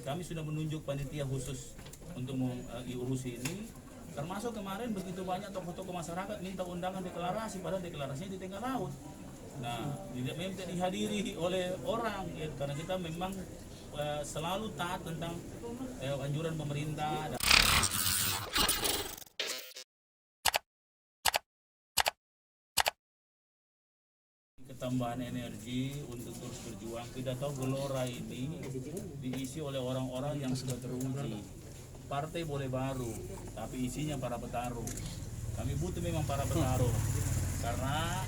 kami sudah menunjuk panitia khusus untuk mengurusi ini. Termasuk kemarin begitu banyak tokoh-tokoh masyarakat minta undangan deklarasi, padahal deklarasinya di tengah laut. Nah, tidak minta dihadiri oleh orang, ya, karena kita memang selalu taat tentang anjuran pemerintah. Ketambahan energi untuk terus berjuang. Kita tahu Gelora ini diisi oleh orang-orang yang sudah teruji. Partai boleh baru, tapi isinya para petarung. Kami butuh memang para petarung, karena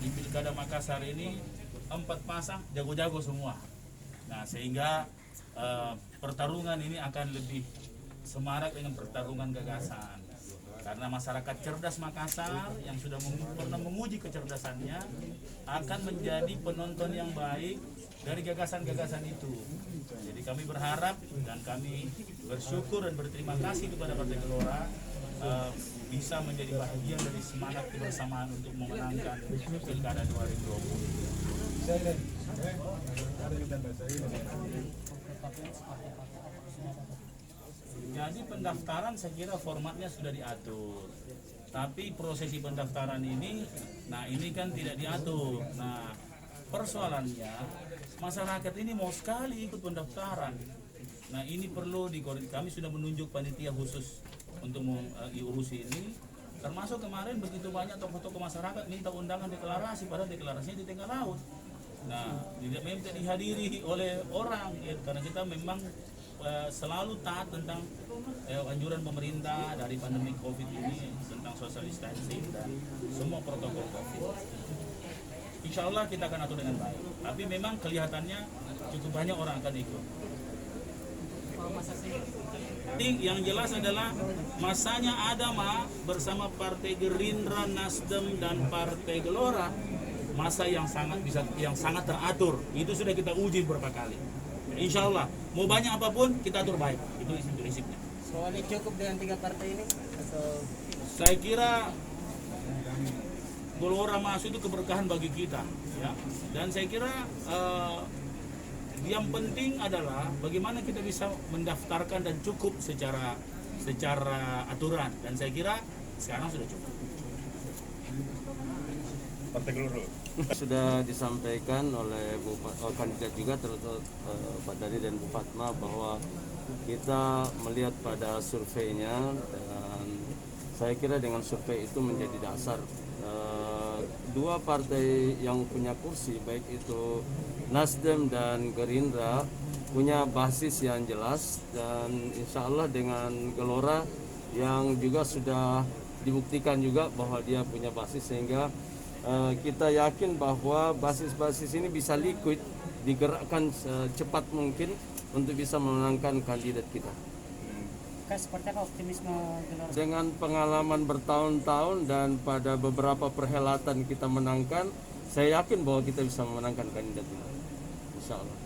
di Pilkada Makassar ini 4 pasang jago-jago semua. Nah, sehingga pertarungan ini akan lebih semarak dengan pertarungan gagasan. Karena masyarakat cerdas Makassar yang sudah pernah menguji kecerdasannya akan menjadi penonton yang baik dari gagasan-gagasan itu. Jadi kami berharap dan kami bersyukur dan berterima kasih kepada Partai Gelora bisa menjadi bagian dari semangat kebersamaan untuk memenangkan Pilkada 2020. Jadi pendaftaran saya kira formatnya sudah diatur. Tapi prosesi pendaftaran ini, nah ini kan tidak diatur. Nah, persoalannya masyarakat ini mau sekali ikut pendaftaran. Nah, ini perlu kami sudah menunjuk panitia khusus untuk mengurusi ini. Termasuk kemarin begitu banyak tokoh-tokoh masyarakat minta undangan deklarasi, padahal deklarasinya di tengah laut. Nah, tidak minta dihadiri oleh orang, ya, karena kita memang selalu taat tentang anjuran pemerintah dari pandemi COVID ini tentang social distancing dan semua protokol COVID. Insya Allah kita akan atur dengan baik. Tapi memang kelihatannya cukup banyak orang akan ikut. Yang jelas adalah masanya ada bersama Partai Gerindra, Nasdem dan Partai Gelora, masa yang sangat teratur. Itu sudah kita uji beberapa kali. Insya Allah, mau banyak apapun kita atur baik. Itu prinsipnya. Soalnya cukup dengan 3 partai ini? Atau... Saya kira Gelora masuk itu keberkahan bagi kita, ya. Dan saya kira yang penting adalah bagaimana kita bisa mendaftarkan dan cukup secara aturan. Dan saya kira sekarang sudah cukup. Partai Gelora sudah disampaikan oleh kandidat juga terutama Pak Dhani dan Bu Fatma bahwa kita melihat pada surveinya dan saya kira dengan survei itu menjadi dasar dua partai yang punya kursi baik itu Nasdem dan Gerindra punya basis yang jelas dan insya Allah dengan Gelora yang juga sudah dibuktikan juga bahwa dia punya basis sehingga kita yakin bahwa basis-basis ini bisa liquid digerakkan secepat mungkin untuk bisa memenangkan kandidat kita. Seperti apa optimisme Gelora? Dengan pengalaman bertahun-tahun dan pada beberapa perhelatan kita menangkan, saya yakin bahwa kita bisa memenangkan kandidat ini. Insya Allah.